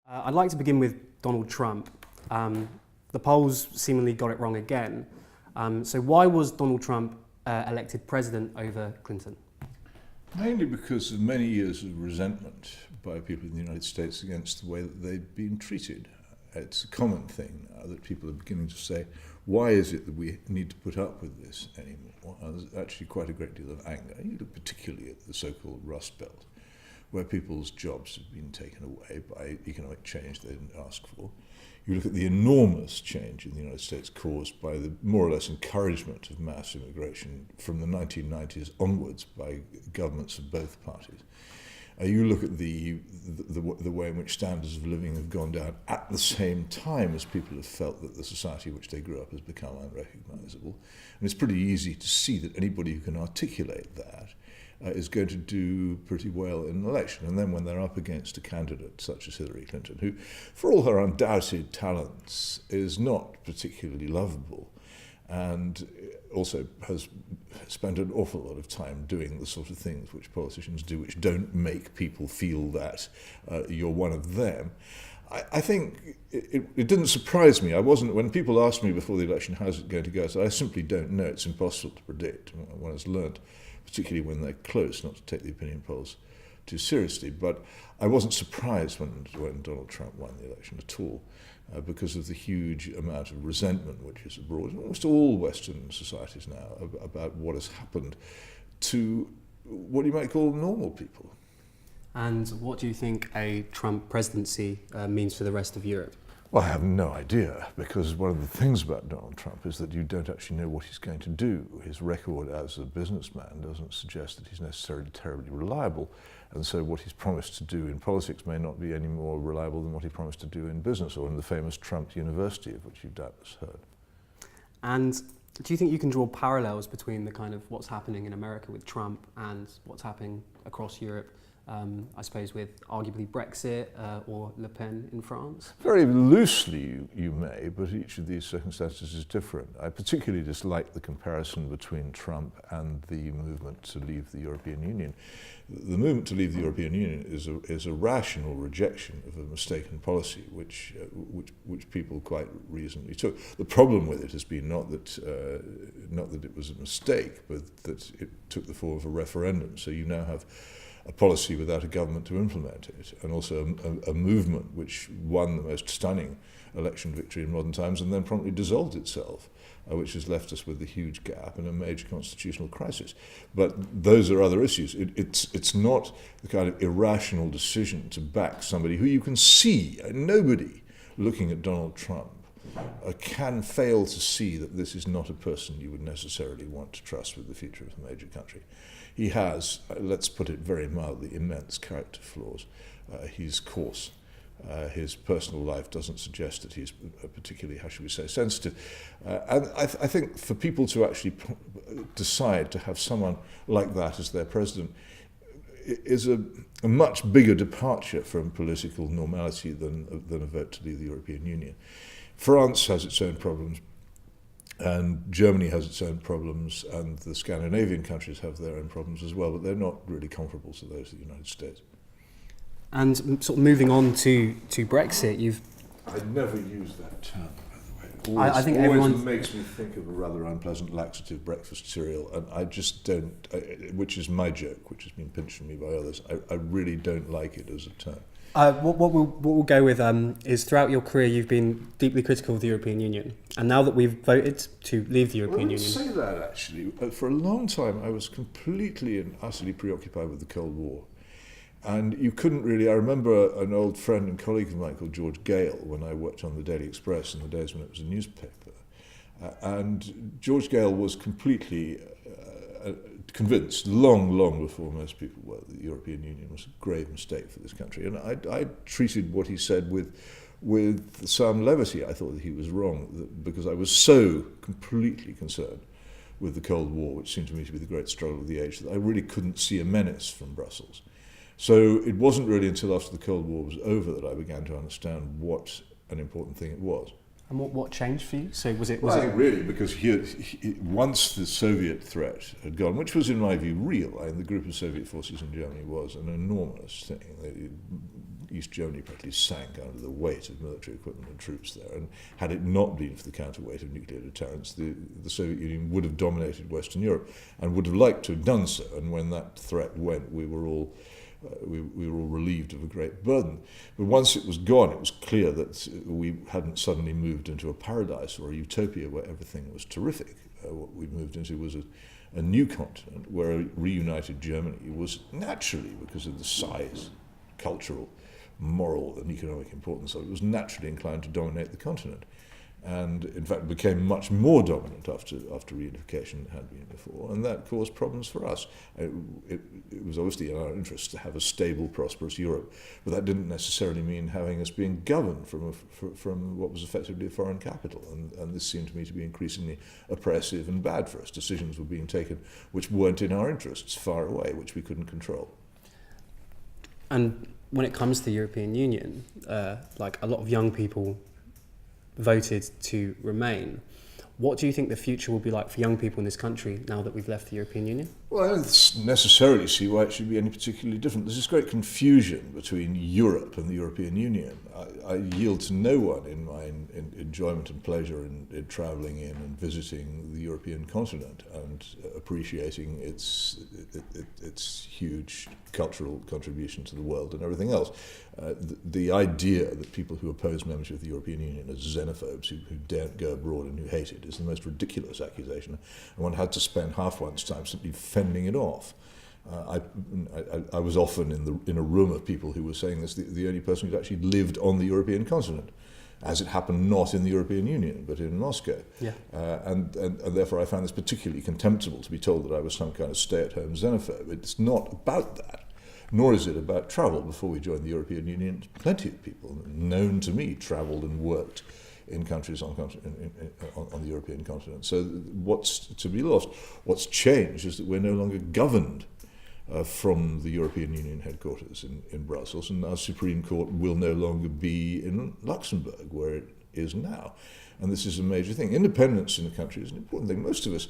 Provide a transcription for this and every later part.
I'd like to begin with Donald Trump. The polls seemingly got it wrong again. So why was Donald Trump elected president over Clinton? Mainly because of many years of resentment by people in the United States against the way that they'd been treated. It's a common thing now that people are beginning to say, why is it that we need to put up with this anymore? And there's actually quite a great deal of anger. You look particularly at the so-called Rust Belt, where people's jobs have been taken away by economic change they didn't ask for. You look at the enormous change in the United States caused by the more or less encouragement of mass immigration from the 1990s onwards by governments of both parties. You look at the way in which standards of living have gone down at the same time as people have felt that the society in which they grew up has become unrecognisable. And it's pretty easy to see that anybody who can articulate that is going to do pretty well in an election. And then when they're up against a candidate such as Hillary Clinton, who, for all her undoubted talents, is not particularly lovable, and also has spent an awful lot of time doing the sort of things which politicians do, which don't make people feel that you're one of them. I think it didn't surprise me. When people asked me before the election, how's it going to go, I said, I simply don't know. It's impossible to predict. One has learned, particularly when they're close, not to take the opinion polls too seriously. But I wasn't surprised when Donald Trump won the election at all, because of the huge amount of resentment which is abroad in almost all Western societies now about what has happened to what you might call normal people. And what do you think a Trump presidency means for the rest of Europe? Well, I have no idea, because one of the things about Donald Trump is that you don't actually know what he's going to do. His record as a businessman doesn't suggest that he's necessarily terribly reliable, and so what he's promised to do in politics may not be any more reliable than what he promised to do in business or in the famous Trump University, of which you've doubtless heard. And do you think you can draw parallels between the kind of what's happening in America with Trump and what's happening across Europe? I suppose with arguably Brexit or Le Pen in France? Very loosely you may, but each of these circumstances is different. I particularly dislike the comparison between Trump and the movement to leave the European Union. The movement to leave the European Union is a rational rejection of a mistaken policy, which people quite reasonably took. The problem with it has been not that it was a mistake, but that it took the form of a referendum. So you now have a policy without a government to implement it, and also a movement which won the most stunning election victory in modern times and then promptly dissolved itself, which has left us with a huge gap and a major constitutional crisis. But those are other issues. It's not the kind of irrational decision to back somebody who you can see, nobody looking at Donald Trump can fail to see that this is not a person you would necessarily want to trust with the future of a major country. He has, let's put it very mildly, immense character flaws. He's coarse. His personal life doesn't suggest that he's particularly, how should we say, sensitive. And I think for people to actually decide to have someone like that as their president is a much bigger departure from political normality than a vote to leave the European Union. France has its own problems, and Germany has its own problems, and the Scandinavian countries have their own problems as well, but they're not really comparable to those of the United States. And sort of moving on to Brexit, I never use that term, by the way. I think always everyone makes me think of a rather unpleasant laxative breakfast cereal, and I just don't, which is my joke, which has been pinched from me by others. I really don't like it as a term. What we'll go with is throughout your career you've been deeply critical of the European Union, and now that we've voted to leave the European Union... Well, I say that actually. For a long time I was completely and utterly preoccupied with the Cold War. And you couldn't really... I remember an old friend and colleague of mine called George Gale, when I worked on the Daily Express in the days when it was a newspaper. And George Gale was completely convinced, long before most people were, that the European Union was a grave mistake for this country. And I treated what he said with some levity. I thought that he was wrong, because I was so completely concerned with the Cold War, which seemed to me to be the great struggle of the age, that I really couldn't see a menace from Brussels. So it wasn't really until after the Cold War was over that I began to understand what an important thing it was. And what changed for you? So was it? I think really because once the Soviet threat had gone, which was in my view real, the group of Soviet forces in Germany was an enormous thing. East Germany practically sank under the weight of military equipment and troops there. And had it not been for the counterweight of nuclear deterrence, the Soviet Union would have dominated Western Europe and would have liked to have done so. And when that threat went, we were all relieved of a great burden. But once it was gone, it was clear that we hadn't suddenly moved into a paradise or a utopia where everything was terrific. What we moved into was a new continent where a reunited Germany was naturally, because of the size, cultural, moral and economic importance of it, was naturally inclined to dominate the continent. And in fact became much more dominant after reunification than it had been before, and that caused problems for us. It was obviously in our interest to have a stable, prosperous Europe, but that didn't necessarily mean having us being governed from what was effectively a foreign capital, and this seemed to me to be increasingly oppressive and bad for us. Decisions were being taken which weren't in our interests, far away, which we couldn't control. And when it comes to the European Union, like a lot of young people voted to remain. What do you think the future will be like for young people in this country now that we've left the European Union? Well, I don't necessarily see why it should be any particularly different. There's this great confusion between Europe and the European Union. I yield to no one in my enjoyment and pleasure in travelling in and visiting the European continent and appreciating its huge cultural contribution to the world and everything else. The idea that people who oppose membership of the European Union are xenophobes who daren't go abroad and who hate it is the most ridiculous accusation, and one had to spend half one's time simply fending it off. I was often in a room of people who were saying this, the only person who'd actually lived on the European continent, as it happened not in the European Union but in Moscow. Yeah. And therefore I found this particularly contemptible, to be told that I was some kind of stay-at-home xenophobe. It's not about that, nor is it about travel. Before we joined the European Union, plenty of people known to me travelled and worked in countries on the European continent. So what's to be lost? What's changed is that we're no longer governed from the European Union headquarters in Brussels, and our Supreme Court will no longer be in Luxembourg, where it is now. And this is a major thing. Independence in a country is an important thing. Most of us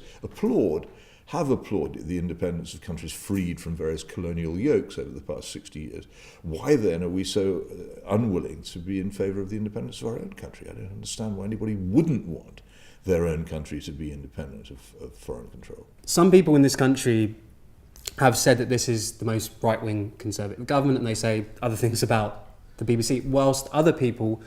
have applauded the independence of countries freed from various colonial yokes over the past 60 years. Why then are we so unwilling to be in favour of the independence of our own country? I don't understand why anybody wouldn't want their own country to be independent of foreign control. Some people in this country have said that this is the most right-wing conservative government, and they say other things about the BBC, whilst other people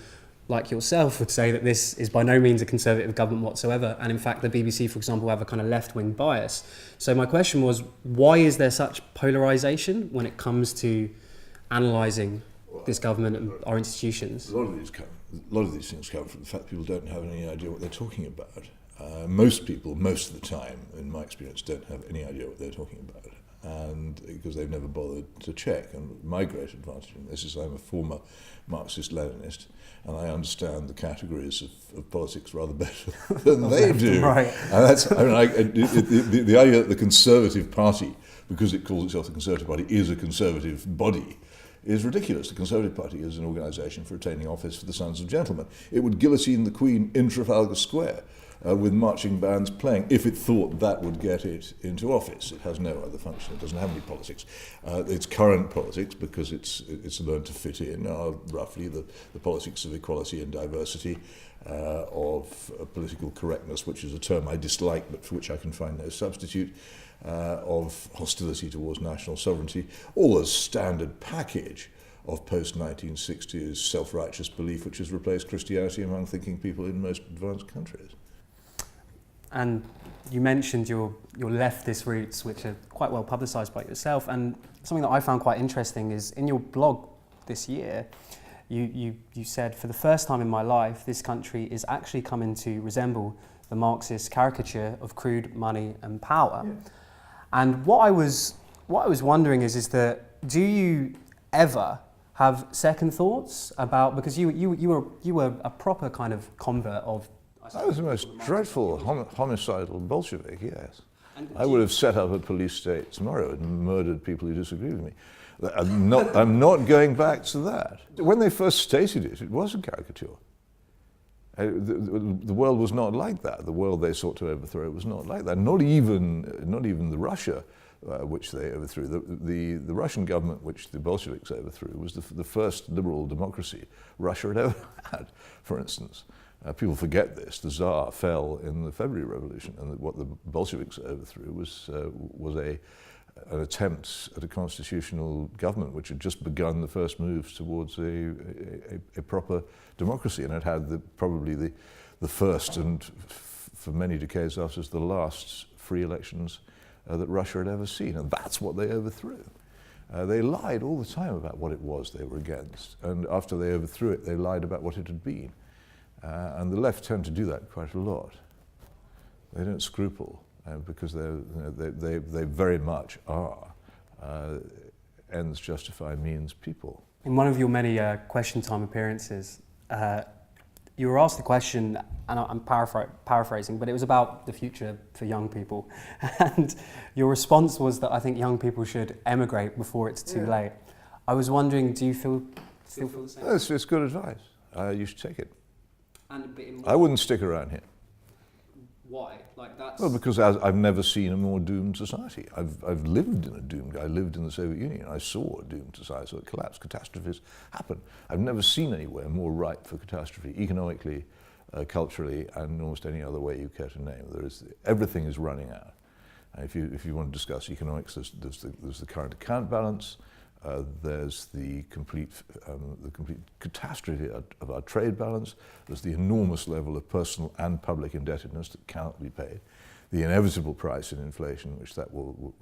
like yourself would say that this is by no means a conservative government whatsoever, and in fact the BBC, for example, have a kind of left-wing bias. So my question was, why is there such polarisation when it comes to analysing this government and our institutions? A lot of these things come from the fact that people don't have any idea what they're talking about. Most people, most of the time, in my experience, don't have any idea what they're talking about, and because they've never bothered to check. And my great advantage in this is I'm a former Marxist-Leninist, and I understand the categories of politics rather better than they do. Right. And that's, the idea that the Conservative Party, because it calls itself the Conservative Party, is a conservative body, is ridiculous. The Conservative Party is an organisation for retaining office for the sons of gentlemen. It would guillotine the Queen in Trafalgar Square with marching bands playing if it thought that would get it into office. It has no other function. It doesn't have any politics. Its current politics, because it's learned to fit in, are roughly the politics of equality and diversity, of political correctness, which is a term I dislike but for which I can find no substitute, of hostility towards national sovereignty, all a standard package of post-1960s self-righteous belief which has replaced Christianity among thinking people in most advanced countries. And you mentioned your leftist roots, which are quite well publicised by yourself, and something that I found quite interesting is in your blog this year, you said, for the first time in my life, this country is actually coming to resemble the Marxist caricature of crude money and power. Yeah. And what I was wondering is that, do you ever have second thoughts about, because you were a proper kind of convert of... I was the most dreadful homicidal Bolshevik, yes. I would have set up a police state tomorrow and murdered people who disagree with me. I'm not going back to that. When they first stated it, it was a caricature. The world was not like that. The world they sought to overthrow was not like that. Not even the Russia which they overthrew. The Russian government, which the Bolsheviks overthrew, was the first liberal democracy Russia had ever had, for instance. People forget this. The Tsar fell in the February Revolution, and what the Bolsheviks overthrew was an attempt at a constitutional government which had just begun the first moves towards a proper democracy, and it had probably the first and for many decades after the last free elections that Russia had ever seen, and that's what they overthrew. They lied all the time about what it was they were against, and after they overthrew it, they lied about what it had been. And the left tend to do that quite a lot. They don't scruple because they very much are ends justify means people. In one of your many Question Time appearances, you were asked the question, and I'm paraphrasing, but it was about the future for young people. And your response was that I think young people should emigrate before it's too late. I was wondering, do you still feel the same? It's good advice. You should take it. And a bit in I wouldn't stick around here. Why? Like that's... Well, because I've never seen a more doomed society. I've lived in a doomed... I lived in the Soviet Union. I saw a doomed society, so it collapsed. Catastrophes happen. I've never seen anywhere more ripe for catastrophe, economically, culturally, and almost any other way you care to name. Everything is running out. If you want to discuss economics, there's the current account balance. There's the complete catastrophe of our trade balance. There's the enormous level of personal and public indebtedness that cannot be paid. The inevitable price in inflation, which that will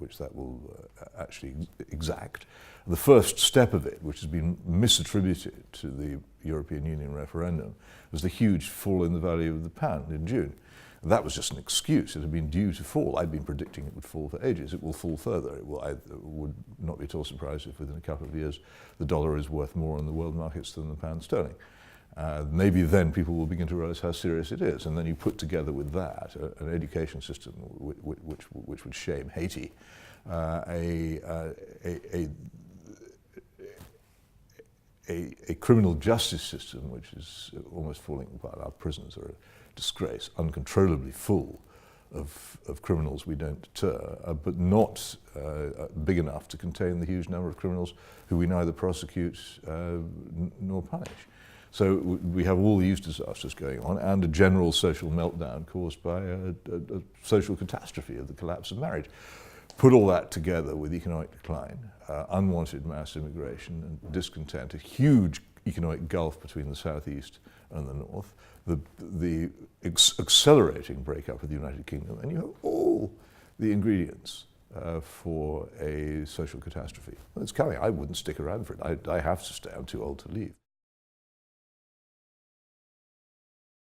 actually exact. The first step of it, which has been misattributed to the European Union referendum, was the huge fall in the value of the pound in June. That was just an excuse. It had been due to fall. I'd been predicting it would fall for ages. It will fall further. I would not be at all surprised if within a couple of years the dollar is worth more in the world markets than the pound sterling. Maybe then people will begin to realize how serious it is. And then you put together with that an education system which would shame Haiti, a criminal justice system which is almost falling apart. Our prisons are a disgrace, uncontrollably full of criminals we don't deter, but not big enough to contain the huge number of criminals who we neither prosecute nor punish. So we have all these disasters going on, and a general social meltdown caused by a social catastrophe of the collapse of marriage. Put all that together with economic decline, unwanted mass immigration and discontent, a huge economic gulf between the southeast and the north, the accelerating breakup of the United Kingdom, and you have all the ingredients for a social catastrophe. Well, it's coming. I wouldn't stick around for it. I have to stay. I'm too old to leave.